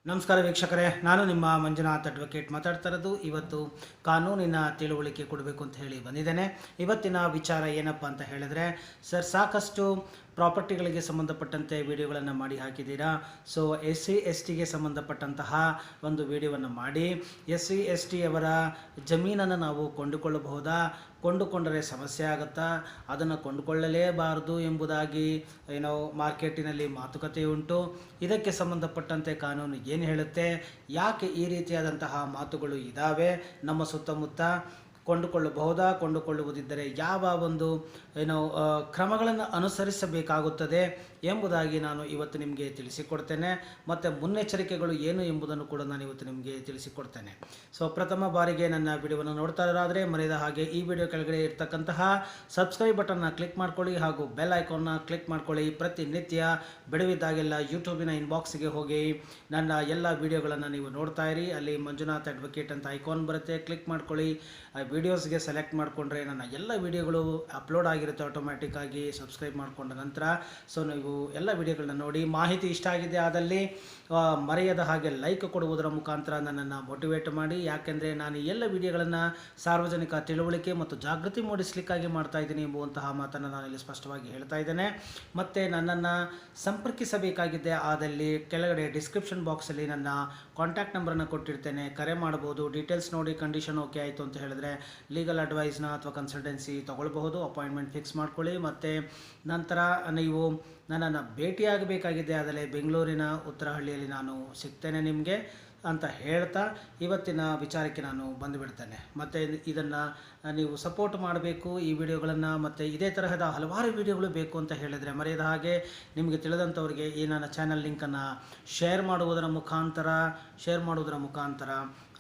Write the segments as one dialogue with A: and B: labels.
A: ನಮಸ್ಕಾರ ವೀಕ್ಷಕರೇ, ನಾನು ನಿಮ್ಮ ಮಂಜುನಾಥ್ ಅಡ್ವೊಕೇಟ್ ಮಾತಾಡ್ತಾ ಇರೋದು. ಇವತ್ತು ಕಾನೂನಿನ ತಿಳುವಳಿಕೆ ಕೊಡಬೇಕು ಅಂತ ಹೇಳಿ ಬಂದಿದ್ದೇನೆ. ಇವತ್ತಿನ ವಿಚಾರ ಏನಪ್ಪ ಅಂತ ಹೇಳಿದ್ರೆ, ಸರ್ ಸಾಕಷ್ಟು ಪ್ರಾಪರ್ಟಿಗಳಿಗೆ ಸಂಬಂಧಪಟ್ಟಂತೆ ವಿಡಿಯೋಗಳನ್ನು ಮಾಡಿ ಹಾಕಿದ್ದೀರಾ. ಸೊ SC/ST ಗೆ ಸಂಬಂಧಪಟ್ಟಂತಹ ಒಂದು ವಿಡಿಯೋವನ್ನು ಮಾಡಿ, SC/ST ಅವರ ಜಮೀನನ್ನು ನಾವು ಕೊಂಡುಕೊಳ್ಳಬಹುದಾ, ಕೊಂಡುಕೊಂಡರೆ ಸಮಸ್ಯೆ ಆಗುತ್ತಾ, ಅದನ್ನು ಕೊಂಡುಕೊಳ್ಳಲೇಬಾರದು ಎಂಬುದಾಗಿ ಮಾರ್ಕೆಟಿನಲ್ಲಿ ಮಾತುಕತೆ ಉಂಟು. ಇದಕ್ಕೆ ಸಂಬಂಧಪಟ್ಟಂತೆ ಕಾನೂನು ಏನು ಹೇಳುತ್ತೆ, ಯಾಕೆ ಈ ರೀತಿಯಾದಂತಹ ಮಾತುಗಳು ಇದ್ದಾವೆ, ನಮ್ಮ ಸುತ್ತಮುತ್ತ ಕೊಂಡುಕೊಳ್ಳಬಹುದಾ, ಕೊಂಡುಕೊಳ್ಳುವುದಿದ್ದರೆ ಯಾವ ಒಂದು ಕ್ರಮಗಳನ್ನು ಅನುಸರಿಸಬೇಕಾಗುತ್ತದೆ ಎಂಬುದಾಗಿ ನಾನು ಇವತ್ತು ನಿಮಗೆ ತಿಳಿಸಿಕೊಡ್ತೇನೆ. ಮತ್ತು ಮುನ್ನೆಚ್ಚರಿಕೆಗಳು ಏನು ಎಂಬುದನ್ನು ಕೂಡ ನಾನು ಇವತ್ತು ನಿಮಗೆ ತಿಳಿಸಿಕೊಡ್ತೇನೆ. ಸೊ ಪ್ರಥಮ ಬಾರಿಗೆ ನನ್ನ ವಿಡಿಯೋವನ್ನು ನೋಡ್ತಾ ಇರೋದಾದರೆ ಮರೆಯದ ಹಾಗೆ ಈ ವಿಡಿಯೋ ಕೆಳಗಡೆ ಇರ್ತಕ್ಕಂತಹ ಸಬ್ಸ್ಕ್ರೈಬ್ ಬಟನ್ನ ಕ್ಲಿಕ್ ಮಾಡ್ಕೊಳ್ಳಿ ಹಾಗೂ ಬೆಲ್ ಐಕಾನ್ನ ಕ್ಲಿಕ್ ಮಾಡ್ಕೊಳ್ಳಿ. ಪ್ರತಿನಿತ್ಯ ಬಿಡುವಿದ್ದಾಗೆಲ್ಲ ಯೂಟ್ಯೂಬಿನ ಇನ್ಬಾಕ್ಸ್ಗೆ ಹೋಗಿ ನನ್ನ ಎಲ್ಲ ವಿಡಿಯೋಗಳನ್ನು ನೀವು ನೋಡ್ತಾ ಇರಿ. ಅಲ್ಲಿ ಮಂಜುನಾಥ್ ಅಡ್ವೊಕೇಟ್ ಅಂತ ಐಕಾನ್ ಬರುತ್ತೆ, ಕ್ಲಿಕ್ ಮಾಡ್ಕೊಳ್ಳಿ. ವಿಡಿಯೋಸ್ಗೆ ಸೆಲೆಕ್ಟ್ ಮಾಡಿಕೊಂಡ್ರೆ ನನ್ನ ಎಲ್ಲ ವಿಡಿಯೋಗಳು ಅಪ್ಲೋಡ್ ಆಗಿರುತ್ತೆ ಆಟೋಮ್ಯಾಟಿಕ್ ಆಗಿ. ಸಬ್ಸ್ಕ್ರೈಬ್ ಮಾಡಿಕೊಂಡ ನಂತರ ಸೊ ನೀವು ಎಲ್ಲ ವಿಡಿಯೋಗಳನ್ನ ನೋಡಿ. ಮಾಹಿತಿ ಇಷ್ಟ ಆಗಿದೆ ಆದಲ್ಲಿ ಮರೆಯದ ಹಾಗೆ ಲೈಕ್ ಕೊಡುವುದರ ಮುಖಾಂತರ ನನ್ನನ್ನು ಮೋಟಿವೇಟ್ ಮಾಡಿ. ಯಾಕೆಂದರೆ ನಾನು ಎಲ್ಲ ವಿಡಿಯೋಗಳನ್ನು ಸಾರ್ವಜನಿಕ ತಿಳುವಳಿಕೆ ಮತ್ತು ಜಾಗೃತಿ ಮೂಡಿಸಲಿಕ್ಕಾಗಿ ಮಾಡ್ತಾ ಇದ್ದೀನಿ ಎಂಬುವಂತಹ ಮಾತನ್ನು ನಾನು ಇಲ್ಲಿ ಸ್ಪಷ್ಟವಾಗಿ ಹೇಳ್ತಾ ಇದ್ದೇನೆ. ಮತ್ತು ನನ್ನನ್ನು ಸಂಪರ್ಕಿಸಬೇಕಾಗಿದೆ ಆದಲ್ಲಿ ಕೆಳಗಡೆ ಡಿಸ್ಕ್ರಿಪ್ಷನ್ ಬಾಕ್ಸಲ್ಲಿ ನನ್ನ ಕಾಂಟ್ಯಾಕ್ಟ್ ನಂಬರನ್ನು ಕೊಟ್ಟಿರ್ತೇನೆ, ಕರೆ ಮಾಡ್ಬೋದು. ಡೀಟೇಲ್ಸ್ ನೋಡಿ ಕಂಡೀಷನ್ ಓಕೆ ಆಯಿತು ಅಂತ ಹೇಳಿದ್ರೆ ಲೀಗಲ್ ಅಡ್ವೈಸ್ನ ಅಥವಾ ಕನ್ಸಲ್ಟೆನ್ಸಿ ತೊಗೊಳ್ಬಹುದು. ಅಪಾಯಿಂಟ್ಮೆಂಟ್ ಫಿಕ್ಸ್ ಮಾಡ್ಕೊಳ್ಳಿ. ಮತ್ತು ನಂತರ ನೀವು ನನ್ನನ್ನು ಭೇಟಿಯಾಗಬೇಕಾಗಿದೆ ಆದರೆ ಬೆಂಗಳೂರಿನ ಉತ್ತರಹಳ್ಳಿಯಲ್ಲಿ ನಾನು ಸಿಗ್ತೇನೆ ನಿಮಗೆ ಅಂತ ಹೇಳ್ತಾ ಇವತ್ತಿನ ವಿಚಾರಕ್ಕೆ ನಾನು ಬಂದುಬಿಡ್ತೇನೆ. ಮತ್ತು ಇದನ್ನು ನೀವು ಸಪೋರ್ಟ್ ಮಾಡಬೇಕು ಈ ವಿಡಿಯೋಗಳನ್ನು. ಮತ್ತು ಇದೇ ತರಹದ ಹಲವಾರು ವಿಡಿಯೋಗಳು ಬೇಕು ಅಂತ ಹೇಳಿದರೆ ಮರೆಯದ ಹಾಗೆ ನಿಮಗೆ ತಿಳಿದಂಥವ್ರಿಗೆ ಈ ನನ್ನ ಚಾನಲ್ ಲಿಂಕನ್ನು ಶೇರ್ ಮಾಡುವುದರ ಮುಖಾಂತರ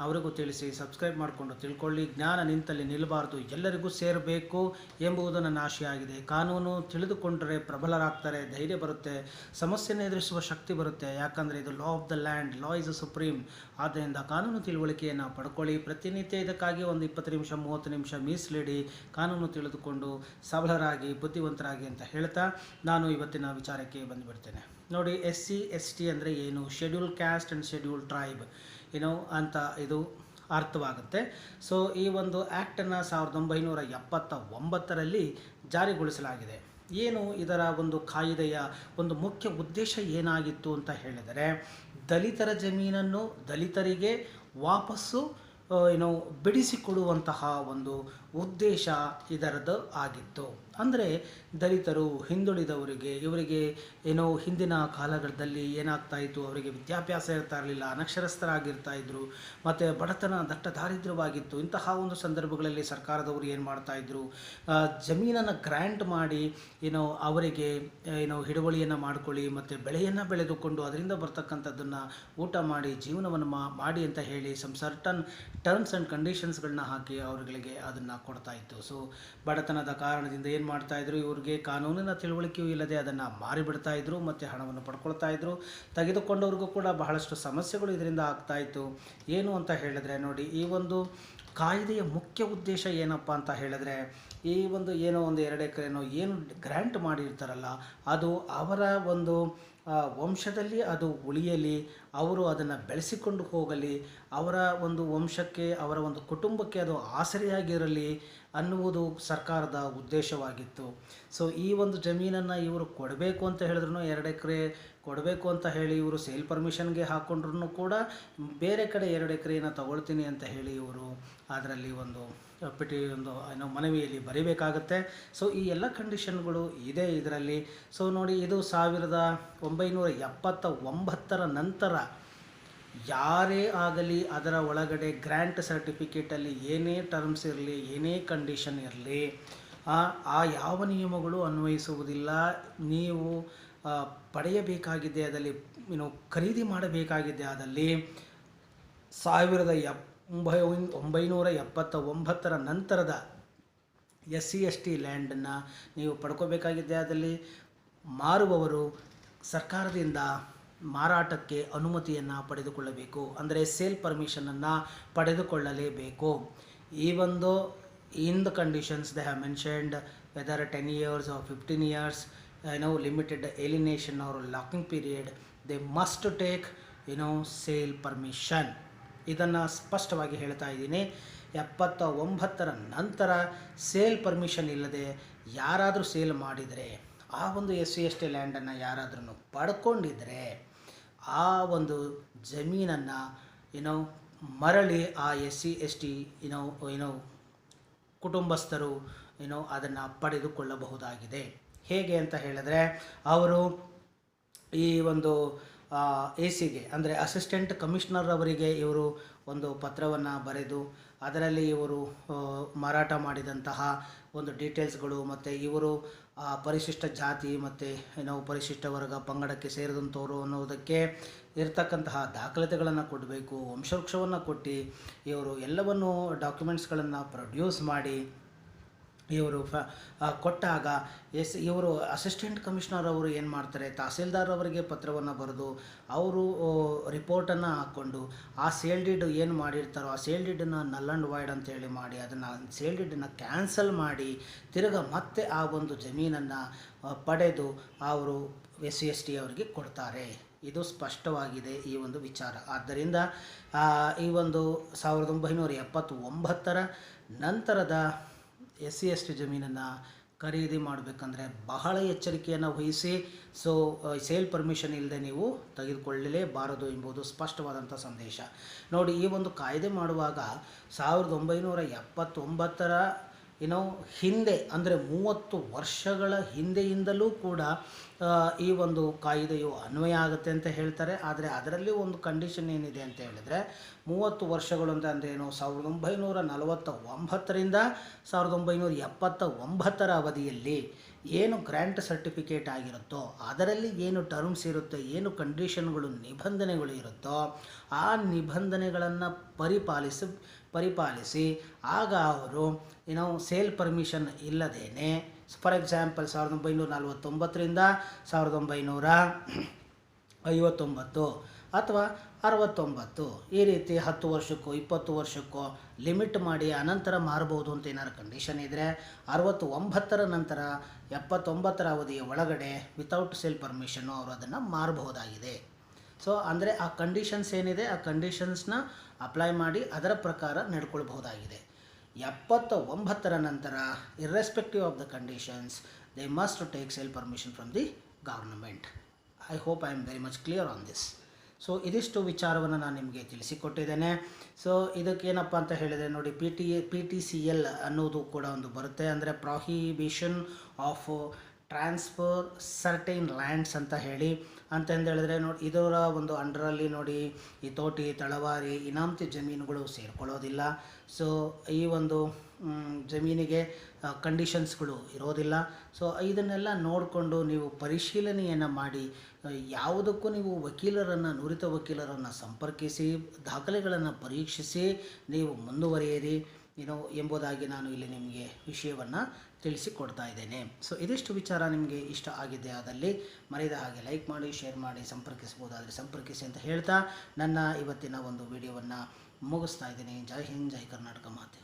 A: ಅವರಿಗೂ ತಿಳಿಸಿ, ಸಬ್ಸ್ಕ್ರೈಬ್ ಮಾಡಿಕೊಂಡು ತಿಳ್ಕೊಳ್ಳಿ. ಜ್ಞಾನ ನಿಂತಲ್ಲಿ ನಿಲ್ಲಬಾರ್ದು, ಎಲ್ಲರಿಗೂ ಸೇರಬೇಕು ಎಂಬುದು ನನ್ನ ಆಶಯ ಆಗಿದೆ. ಕಾನೂನು ತಿಳಿದುಕೊಂಡರೆ ಪ್ರಬಲರಾಗ್ತಾರೆ, ಧೈರ್ಯ ಬರುತ್ತೆ, ಸಮಸ್ಯೆಯನ್ನು ಎದುರಿಸುವ ಶಕ್ತಿ ಬರುತ್ತೆ. ಯಾಕಂದರೆ ಇದು law of the land, law is a supreme. ಆದ್ದರಿಂದ ಕಾನೂನು ತಿಳುವಳಿಕೆಯನ್ನು ಪಡ್ಕೊಳ್ಳಿ. ಪ್ರತಿನಿತ್ಯ ಇದಕ್ಕಾಗಿ ಒಂದು 20 ನಿಮಿಷ 30 ನಿಮಿಷ ಮೀಸಲಿಡಿ. ಕಾನೂನು ತಿಳಿದುಕೊಂಡು ಸಬಲರಾಗಿ ಬುದ್ಧಿವಂತರಾಗಿ ಅಂತ ಹೇಳ್ತಾ ನಾನು ಇವತ್ತಿನ ವಿಚಾರಕ್ಕೆ ಬಂದುಬಿಡ್ತೇನೆ. ನೋಡಿ, SC/ST ಅಂದರೆ ಏನು, schedule caste and schedule tribe ಅಂತ ಇದು ಅರ್ಥವಾಗುತ್ತೆ. ಸೊ ಈ ಒಂದು ಆ್ಯಕ್ಟನ್ನು 1979ರಲ್ಲಿ ಜಾರಿಗೊಳಿಸಲಾಗಿದೆ. ಏನು ಇದರ ಒಂದು ಕಾಯಿದೆಯ ಒಂದು ಮುಖ್ಯ ಉದ್ದೇಶ ಏನಾಗಿತ್ತು ಅಂತ ಹೇಳಿದರೆ, ದಲಿತರ ಜಮೀನನ್ನು ದಲಿತರಿಗೆ ವಾಪಸ್ಸು ಬಿಡಿಸಿಕೊಡುವಂತಹ ಒಂದು ಉದ್ದೇಶ ಇದರದ್ದು ಆಗಿತ್ತು. ಅಂದರೆ ದಲಿತರು, ಹಿಂದುಳಿದವರಿಗೆ, ಇವರಿಗೆ ಹಿಂದಿನ ಕಾಲಗಳಲ್ಲಿ ಏನಾಗ್ತಾ ಇತ್ತು, ಅವರಿಗೆ ವಿದ್ಯಾಭ್ಯಾಸ ಇರ್ತಾ ಇರಲಿಲ್ಲ, ಅನಕ್ಷರಸ್ಥರಾಗಿರ್ತಾ ಇದ್ದರು, ಮತ್ತು ಬಡತನ ದಟ್ಟ ದಾರಿದ್ರ್ಯವಾಗಿತ್ತು. ಇಂತಹ ಒಂದು ಸಂದರ್ಭಗಳಲ್ಲಿ ಸರ್ಕಾರದವರು ಏನು ಮಾಡ್ತಾಯಿದ್ರು, ಜಮೀನನ್ನು ಗ್ರ್ಯಾಂಟ್ ಮಾಡಿ ಅವರಿಗೆ ಹಿಡುವಳಿಯನ್ನು ಮಾಡ್ಕೊಳ್ಳಿ ಮತ್ತು ಬೆಳೆಯನ್ನು ಬೆಳೆದುಕೊಂಡು ಅದರಿಂದ ಬರ್ತಕ್ಕಂಥದ್ದನ್ನು ಊಟ ಮಾಡಿ ಜೀವನವನ್ನು ಮಾಡಿ ಅಂತ ಹೇಳಿ ಸರ್ಟನ್ ಟರ್ಮ್ಸ್ ಆ್ಯಂಡ್ ಕಂಡೀಷನ್ಸ್ಗಳನ್ನ ಹಾಕಿ ಅವರುಗಳಿಗೆ ಅದನ್ನು ಕೊಡ್ತಾ ಇತ್ತು. ಸೊ ಬಡತನದ ಕಾರಣದಿಂದ ಏನು ಮಾಡ್ತಾಯಿದ್ರು, ಇವ್ರಿಗೆ ಕಾನೂನಿನ ತಿಳುವಳಿಕೆಯೂ ಇಲ್ಲದೆ ಅದನ್ನು ಮಾರಿಬಿಡ್ತಾಯಿದ್ರು ಮತ್ತು ಹಣವನ್ನು ಪಡ್ಕೊಳ್ತಾ ಇದ್ರು. ತೆಗೆದುಕೊಂಡವ್ರಿಗೂ ಕೂಡ ಬಹಳಷ್ಟು ಸಮಸ್ಯೆಗಳು ಇದರಿಂದ ಆಗ್ತಾಯಿತ್ತು. ಏನು ಅಂತ ಹೇಳಿದ್ರೆ ನೋಡಿ, ಈ ಒಂದು ಕಾಯ್ದೆಯ ಮುಖ್ಯ ಉದ್ದೇಶ ಏನಪ್ಪ ಅಂತ ಹೇಳಿದ್ರೆ, ಈ ಒಂದು ಒಂದು 2 ಎಕರೆನೋ ಏನು ಗ್ರ್ಯಾಂಟ್ ಮಾಡಿರ್ತಾರಲ್ಲ, ಅದು ಅವರ ಒಂದು ವಂಶದಲ್ಲಿ ಅದು ಉಳಿಯಲಿ, ಅವರು ಅದನ್ನು ಬೆಳೆಸಿಕೊಂಡು ಹೋಗಲಿ, ಅವರ ಒಂದು ವಂಶಕ್ಕೆ, ಅವರ ಒಂದು ಕುಟುಂಬಕ್ಕೆ ಅದು ಆಸರೆಯಾಗಿರಲಿ ಅನ್ನುವುದು ಸರ್ಕಾರದ ಉದ್ದೇಶವಾಗಿತ್ತು. ಸೊ ಈ ಒಂದು ಜಮೀನನ್ನು ಇವರು ಕೊಡಬೇಕು ಅಂತ ಹೇಳಿದ್ರು, 2 ಎಕರೆ ಕೊಡಬೇಕು ಅಂತ ಹೇಳಿ ಇವರು ಸೇಲ್ ಪರ್ಮಿಷನ್ಗೆ ಹಾಕ್ಕೊಂಡ್ರೂ ಕೂಡ ಬೇರೆ ಕಡೆ 2 ಎಕರೆಯನ್ನು ತಗೊಳ್ತೀನಿ ಅಂತ ಹೇಳಿ ಇವರು ಅದರಲ್ಲಿ ಒಂದು ಮನವಿಯಲ್ಲಿ ಬರೀಬೇಕಾಗತ್ತೆ. ಸೊ ಈ ಎಲ್ಲ ಕಂಡೀಷನ್ಗಳು ಇದೆ ಇದರಲ್ಲಿ. ಸೊ ನೋಡಿ, ಇದು 1979ರ ನಂತರ ಯಾರೇ ಆಗಲಿ ಅದರ ಒಳಗಡೆ ಗ್ರ್ಯಾಂಟ್ ಸರ್ಟಿಫಿಕೇಟಲ್ಲಿ ಏನೇ ಟರ್ಮ್ಸ್ ಇರಲಿ, ಏನೇ ಕಂಡೀಷನ್ ಇರಲಿ, ಆ ಯಾವ ನಿಯಮಗಳು ಅನ್ವಯಿಸುವುದಿಲ್ಲ. ನೀವು ಪಡೆಯಬೇಕಾಗಿದೆ ಅದರಲ್ಲಿ, ಖರೀದಿ ಮಾಡಬೇಕಾಗಿದೆ ಆದಲ್ಲಿ 1979ರ ನಂತರದ SC/ST ಲ್ಯಾಂಡನ್ನು ನೀವು ಪಡ್ಕೋಬೇಕಾಗಿದೆ ಆದಲ್ಲಿ ಮಾರುವವರು ಸರ್ಕಾರದಿಂದ ಮಾರಾಟಕ್ಕೆ ಅನುಮತಿಯನ್ನು ಪಡೆದುಕೊಳ್ಳಬೇಕು. ಅಂದರೆ ಸೇಲ್ ಪರ್ಮಿಷನನ್ನು ಪಡೆದುಕೊಳ್ಳಲೇಬೇಕು. ಈ ಒಂದು in the conditions they have mentioned, whether 10 years or 15 years, limited alienation or locking period, they must take sale permission. ಇದನ್ನು ಸ್ಪಷ್ಟವಾಗಿ ಹೇಳ್ತಾ ಇದ್ದೀನಿ. 79ರ ನಂತರ ಸೇಲ್ ಪರ್ಮಿಷನ್ ಇಲ್ಲದೆ ಯಾರಾದರೂ ಸೇಲ್ ಮಾಡಿದರೆ, ಆ ಒಂದು SC/ST ಲ್ಯಾಂಡನ್ನು ಯಾರಾದ್ರೂ ಪಡ್ಕೊಂಡಿದ್ರೆ ಆ ಒಂದು ಜಮೀನನ್ನು ಮರಳಿ ಆ SC/ST ಕುಟುಂಬಸ್ಥರು ಅದನ್ನು ಪಡೆದುಕೊಳ್ಳಬಹುದಾಗಿದೆ. ಹೇಗೆ ಅಂತ ಹೇಳಿದ್ರೆ, ಅವರು ಈ ಒಂದು AC/ಗೆ ಅಂದರೆ ಅಸಿಸ್ಟೆಂಟ್ ಕಮಿಷನರ್ ಅವರಿಗೆ ಇವರು ಒಂದು ಪತ್ರವನ್ನು ಬರೆದು ಅದರಲ್ಲಿ ಇವರು ಮಾರಾಟ ಮಾಡಿದಂತಹ ಒಂದು ಡೀಟೇಲ್ಸ್ಗಳು ಮತ್ತು ಇವರು ಪರಿಶಿಷ್ಟ ಜಾತಿ ಮತ್ತು ಪರಿಶಿಷ್ಟ ವರ್ಗ ಪಂಗಡಕ್ಕೆ ಸೇರಿದಂಥವರು ಅನ್ನೋದಕ್ಕೆ ಇರತಕ್ಕಂತಹ ದಾಖಲಾತಿಗಳನ್ನು ಕೊಡಬೇಕು. ವಂಶವೃಕ್ಷವನ್ನು ಕೊಟ್ಟು ಇವರು ಎಲ್ಲವನ್ನೂ ಡಾಕ್ಯುಮೆಂಟ್ಸ್ಗಳನ್ನು ಪ್ರೊಡ್ಯೂಸ್ ಮಾಡಿ ಇವರು ಕೊಟ್ಟಾಗ ಇವರು ಅಸಿಸ್ಟೆಂಟ್ ಕಮಿಷನರ್ ಅವರು ಏನು ಮಾಡ್ತಾರೆ, ತಹಸೀಲ್ದಾರ್ ಅವರಿಗೆ ಪತ್ರವನ್ನು ಬರೆದು ಅವರು ರಿಪೋರ್ಟನ್ನು ಹಾಕ್ಕೊಂಡು ಆ ಸೇಲ್ ಡೀಡ್ ಏನು ಮಾಡಿರ್ತಾರೋ ಆ ಸೇಲ್ ಡೀಡನ್ನು ನಲ್ ಆ್ಯಂಡ್ ವಾಯ್ಡ್ ಅಂತೇಳಿ ಮಾಡಿ ಅದನ್ನು ಸೇಲ್ ಡೀಡನ್ನು ಕ್ಯಾನ್ಸಲ್ ಮಾಡಿ ಮತ್ತೆ ಆ ಒಂದು ಜಮೀನನ್ನು ಪಡೆದು ಅವರು SC/ST ಅವರಿಗೆ ಕೊಡ್ತಾರೆ. ಇದು ಸ್ಪಷ್ಟವಾಗಿದೆ ಈ ಒಂದು ವಿಚಾರ. ಆದ್ದರಿಂದ ಈ ಒಂದು 1979ರ ನಂತರದ SC/ST ಜಮೀನನ್ನು ಖರೀದಿ ಮಾಡಬೇಕಂದ್ರೆ ಬಹಳ ಎಚ್ಚರಿಕೆಯನ್ನು ವಹಿಸಿ. ಸೇಲ್ ಪರ್ಮಿಷನ್ ಇಲ್ಲದೆ ನೀವು ತೆಗೆದುಕೊಳ್ಳಲೇಬಾರದು ಎಂಬುದು ಸ್ಪಷ್ಟವಾದಂಥ ಸಂದೇಶ. ನೋಡಿ, ಈ ಒಂದು ಕಾಯ್ದೆ ಮಾಡುವಾಗ 1979ರ ಹಿಂದೆ ಅಂದರೆ 30 ವರ್ಷಗಳ ಹಿಂದೆಯಿಂದಲೂ ಕೂಡ ಈ ಒಂದು ಕಾಯ್ದೆಯು ಅನ್ವಯ ಆಗುತ್ತೆ ಅಂತ ಹೇಳ್ತಾರೆ. ಆದರೆ ಅದರಲ್ಲಿ ಒಂದು ಕಂಡೀಷನ್ ಏನಿದೆ ಅಂತ ಹೇಳಿದರೆ, 30 ವರ್ಷಗಳು ಅಂತ ಅಂದ್ರೇನು, 1949ರಿಂದ 1979ರ ಅವಧಿಯಲ್ಲಿ ಏನು ಗ್ರ್ಯಾಂಟ್ ಸರ್ಟಿಫಿಕೇಟ್ ಆಗಿರುತ್ತೋ ಅದರಲ್ಲಿ ಏನು ಟರ್ಮ್ಸ್ ಇರುತ್ತೋ, ಏನು ಕಂಡೀಷನ್ಗಳು ನಿಬಂಧನೆಗಳು ಇರುತ್ತೋ ಆ ನಿಬಂಧನೆಗಳನ್ನು ಪರಿಪಾಲಿಸಿ ಆಗ ಅವರು ಸೇಲ್ ಪರ್ಮಿಷನ್ ಇಲ್ಲದೇನೆ, ಫಾರ್ ಎಕ್ಸಾಂಪಲ್ 1949ರಿಂದ 1959 ಅಥವಾ 69 ಈ ರೀತಿ 10 ವರ್ಷಕ್ಕೋ 20 ವರ್ಷಕ್ಕೋ ಲಿಮಿಟ್ ಮಾಡಿ ಅನಂತರ ಮಾರಬಹುದು ಅಂತ ಏನಾದ್ರು ಕಂಡೀಷನ್ ಇದ್ದರೆ, 69ರ ನಂತರ 79ರ ಅವಧಿಯ ಒಳಗಡೆ ವಿತೌಟ್ ಸೇಲ್ ಪರ್ಮಿಷನ್ನು ಅವರು ಅದನ್ನು ಮಾರಬಹುದಾಗಿದೆ. ಅಂದರೆ ಆ ಕಂಡೀಷನ್ಸ್ ಏನಿದೆ ಆ ಕಂಡೀಷನ್ಸ್ನ ಅಪ್ಲೈ ಮಾಡಿ ಅದರ ಪ್ರಕಾರ ನಡ್ಕೊಳ್ಬಹುದಾಗಿದೆ. 79ರ ನಂತರ irrespective of the conditions they must take sale permission from the government. I hope I am very much clear on this. ಇದಿಷ್ಟು ವಿಚಾರವನ್ನು ನಾನು ನಿಮಗೆ ತಿಳಿಸಿಕೊಟ್ಟಿದ್ದೇನೆ. ಇದಕ್ಕೇನಪ್ಪ ಅಂತ ಹೇಳಿದರೆ ನೋಡಿ, PTCL ಅನ್ನೋದು ಕೂಡ ಒಂದು ಬರುತ್ತೆ. ಅಂದರೆ prohibition of transfer certain lands ಅಂತ ಹೇಳಿದ್ರೆ ನೋಡಿ, ಇದರ ಒಂದು ಅಂಡರಲ್ಲಿ ನೋಡಿ ಈ ತೋಟಿ, ತಳವಾರಿ, ಇನಾಮತಿ ಜಮೀನುಗಳು ಸೇರ್ಕೊಳ್ಳೋದಿಲ್ಲ. ಈ ಒಂದು ಜಮೀನಿಗೆ ಕಂಡೀಷನ್ಸ್ಗಳು ಇರೋದಿಲ್ಲ. ಇದನ್ನೆಲ್ಲ ನೋಡಿಕೊಂಡು ನೀವು ಪರಿಶೀಲನೆಯನ್ನು ಮಾಡಿ ಯಾವುದಕ್ಕೂ ನೀವು ನುರಿತ ವಕೀಲರನ್ನು ಸಂಪರ್ಕಿಸಿ ದಾಖಲೆಗಳನ್ನು ಪರೀಕ್ಷಿಸಿ ನೀವು ಮುಂದುವರಿಯಿರಿ ಎಂಬುದಾಗಿ ನಾನು ಇಲ್ಲಿ ನಿಮಗೆ ವಿಷಯವನ್ನು ತಿಳಿಸಿಕೊಡ್ತಾ ಇದ್ದೇನೆ. ಇದಿಷ್ಟು ವಿಚಾರ ನಿಮಗೆ ಇಷ್ಟ ಆಗಿದೆ ಆದಲ್ಲಿ ಮರೆಯದ ಹಾಗೆ ಲೈಕ್ ಮಾಡಿ, ಶೇರ್ ಮಾಡಿ, ಸಂಪರ್ಕಿಸಬಹುದಾದರೆ ಸಂಪರ್ಕಿಸಿ ಅಂತ ಹೇಳ್ತಾ ನನ್ನ ಇವತ್ತಿನ ಒಂದು ವಿಡಿಯೋವನ್ನು ಮುಗಿಸ್ತಾ ಇದ್ದೀನಿ. ಜೈ ಹಿಂದ್, ಜೈ ಕರ್ನಾಟಕ ಮಾತೆ.